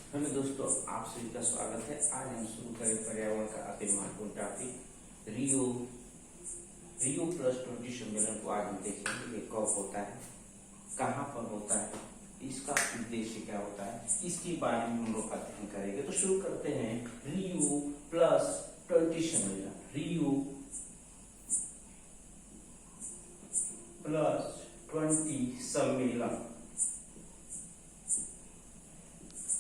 Hello दोस्तों, आप सभी का स्वागत है। आज हम शुरू करें पर्यावरण का अति महत्वपूर्ण टॉपिक रियो प्लस 20 सम्मेलन को। आज हम देखेंगे ये कब होता है, कहाँ पर होता है, इसका उद्देश्य क्या होता है, इसके बारे में हम लोग अध्ययन करेंगे। तो शुरू करते हैं। रियो प्लस 20 सम्मेलन। रियो प्लस 20 सम्मेलन।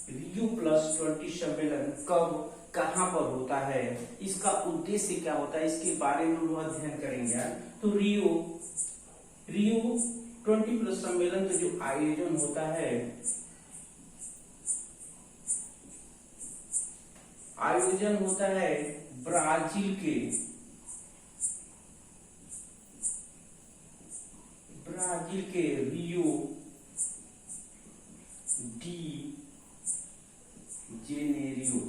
रियो प्लस 20 सम्मेलन कब कहां पर होता है, इसका उद्देश्य क्या होता है, इसके बारे में हम अध्ययन करेंगे। तो रियो 20 प्लस सम्मेलन का जो आयोजन होता है, ब्राजील के रियो डी जेनेरियो।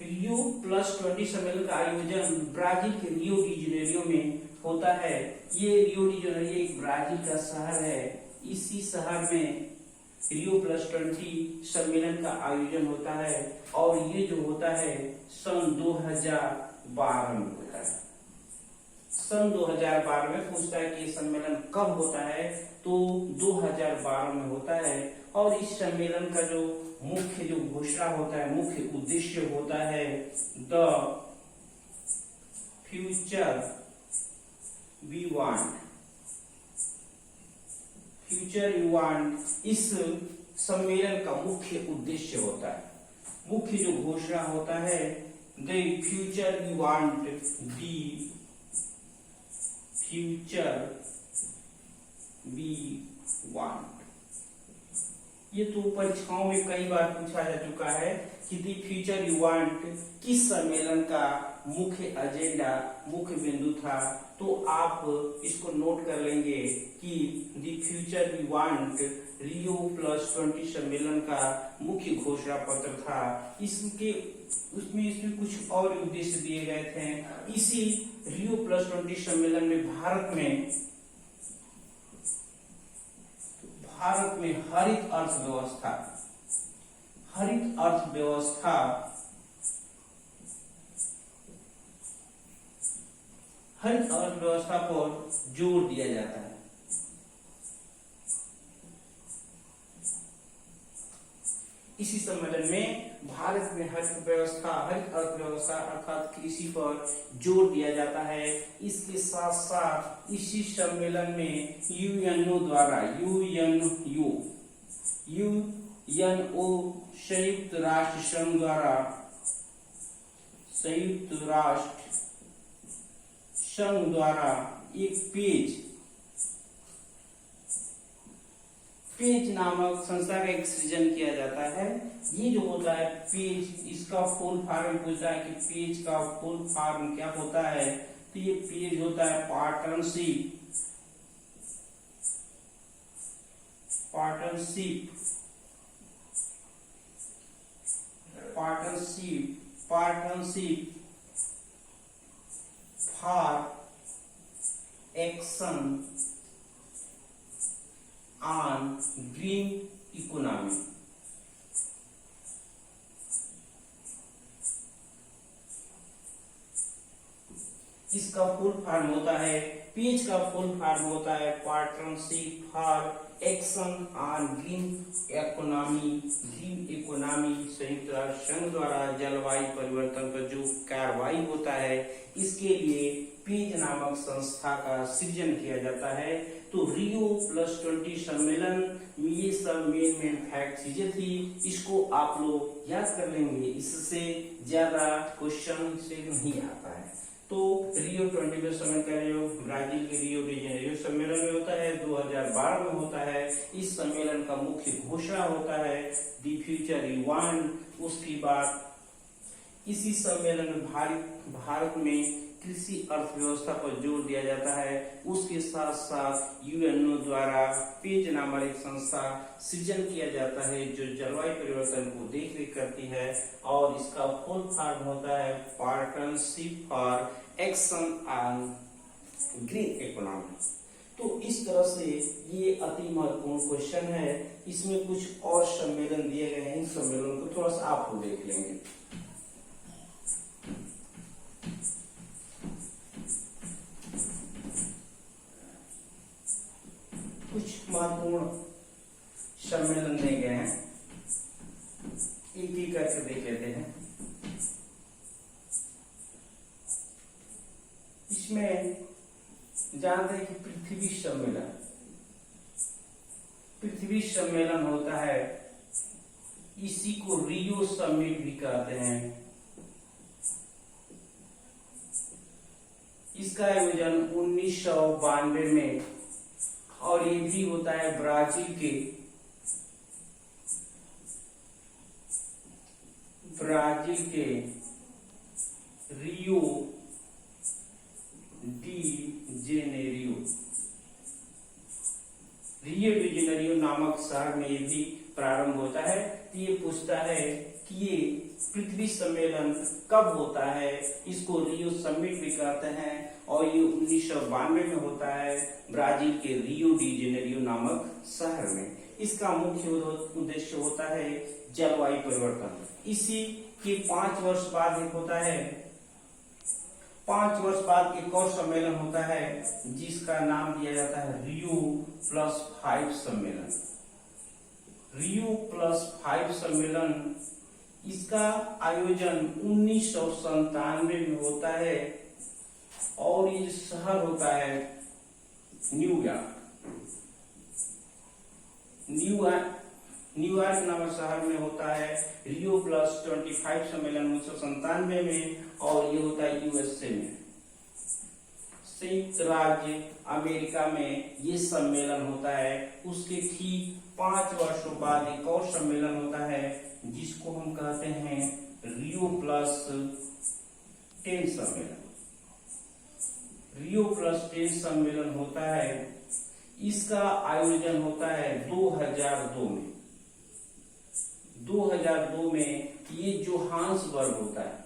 रियो प्लस 20 सम्मेलन का आयोजन ब्राजील के रियो डी जेनेरियो में होता है। ये रियो डी जेनेरियो एक ब्राजील का शहर है। इसी शहर में रियो प्लस 20 सम्मेलन का आयोजन होता है और ये जो होता है सन 2012 में होता है। सन 2012 में पूछता है कि ये सम्मेलन कब होता है, तो 2012 में होता है। और इस सम्मेलन का जो मुख्य घोषणा होता है, मुख्य उद्देश्य होता है द फ्यूचर वी वांट। इस सम्मेलन का मुख्य उद्देश्य होता है, मुख्य जो घोषणा होता है द फ्यूचर वी वांट। ये तो परीक्षाओं में कई बार पूछा जा चुका है कि द फ्यूचर यू वांट किस सम्मेलन का मुख्य एजेंडा, मुख्य बिंदु था। तो आप इसको नोट कर लेंगे कि the future we want Rio plus 20 सम्मेलन का मुख्य घोषणा पत्र था। इसमें कुछ और उद्देश्य दिए गए थे। इसी रियो प्लस 20 सम्मेलन में भारत में हरित अर्थव्यवस्था पर जोर दिया जाता है। इसी सम्मेलन में भारत में हरित अर्थव्यवस्था अर्थात कृषि पर जोर दिया जाता है। इसके साथ साथ इसी सम्मेलन में यूएनओ संयुक्त राष्ट्र संघ द्वारा एक पेज नामक संस्था का एक सृजन किया जाता है। ये जो होता है पेज, इसका फुल फॉर्म पूछता है कि पेज का फुल फॉर्म क्या होता है। तो ये पेज होता है partnership for action on green economy. इसका फुल फॉर्म होता है, पेज का फुल फॉर्म होता है partnership for action on green economy. संयुक्त राष्ट्र संघ द्वारा जलवायु परिवर्तन पर जो कार्रवाई होता है, इसके लिए पेज नामक संस्था का सृजन किया जाता है। तो रियो प्लस 20 सम्मेलन में ये सब मेन फैक्ट चीजें थी। इसको आप लोग याद कर लेंगे, इससे ज्यादा क्वेश्चन से नहीं आता है। तो रियो 20 प्लस सम्मेलन का ब्राजील के रियो डी जेनेरियो सम्मेलन में होता है, 2012 में होता है। इस सम्मेलन का मुख्य घोषणा होता है द फ्यूचर वी वांट। उसके बाद इसी सम्मेलन में भारत में कृषि अर्थव्यवस्था पर जोर दिया जाता है। उसके साथ साथ यूएनओ द्वारा पेज नामक एक संस्था सृजन किया जाता है जो जलवायु परिवर्तन को देखरेख करती है और इसका फुल फॉर्म होता है partnership for action on green economy. तो इस तरह से ये अति महत्वपूर्ण क्वेश्चन है। इसमें कुछ और सम्मेलन दिए गए हैं, इन सम्मेलन को थोड़ा सा आप देख लेंगे। कुछ महत्वपूर्ण सम्मेलन दिए गए हैं, एक एक करके देख लेते हैं। इसमें जानते हैं कि पृथ्वी सम्मेलन होता है, इसी को रियो समिट भी कहते हैं। इसका आयोजन 1992 में, और ये भी होता है ब्राजील के रियो डी जेनेरियो नामक शहर में ये भी प्रारंभ होता है। तो ये पूछता है कि ये पृथ्वी सम्मेलन कब होता है, इसको रियो समिट भी कहते हैं, और ये 1992 में होता है ब्राजील के रियो डी जेनेरियो नामक शहर में। इसका मुख्य उद्देश्य होता है जलवायु परिवर्तन। इसी के 5 वर्ष बाद एक होता है, 5 वर्ष बाद एक और सम्मेलन होता है जिसका नाम दिया जाता है Rio+5 सम्मेलन। Rio+5 सम्मेलन, इसका आयोजन 1997 में होता है, और ये शहर होता है न्यूयॉर्क नामक शहर में होता है Rio+25 सम्मेलन 1997 में, और ये होता है यूएसए में, संयुक्त राज्य अमेरिका में ये सम्मेलन होता है। उसके ठीक 5 वर्षों बाद एक और सम्मेलन होता है जिसको हम कहते हैं Rio+10 सम्मेलन। Rio+10 सम्मेलन होता है, इसका आयोजन होता है 2002 में। 2002 में ये जोहान्सबर्ग होता है।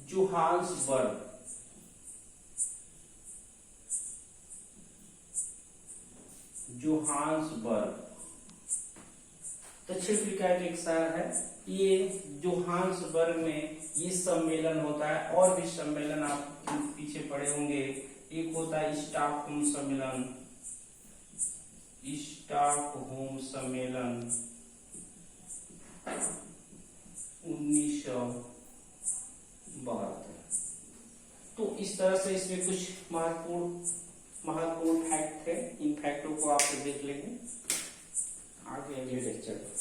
जोहान्सबर्ग दक्षिण अफ्रीका का एक शहर है। ये जोहान्सबर्ग में ये सम्मेलन होता है। और भी सम्मेलन आप पीछे पड़े होंगे, एक होता है स्टॉकहोम सम्मेलन 1972। तो इस तरह से इसमें कुछ महत्वपूर्ण फैक्ट है। इन फैक्टों को आप देख लेंगे आगे अगले लेक्चर में।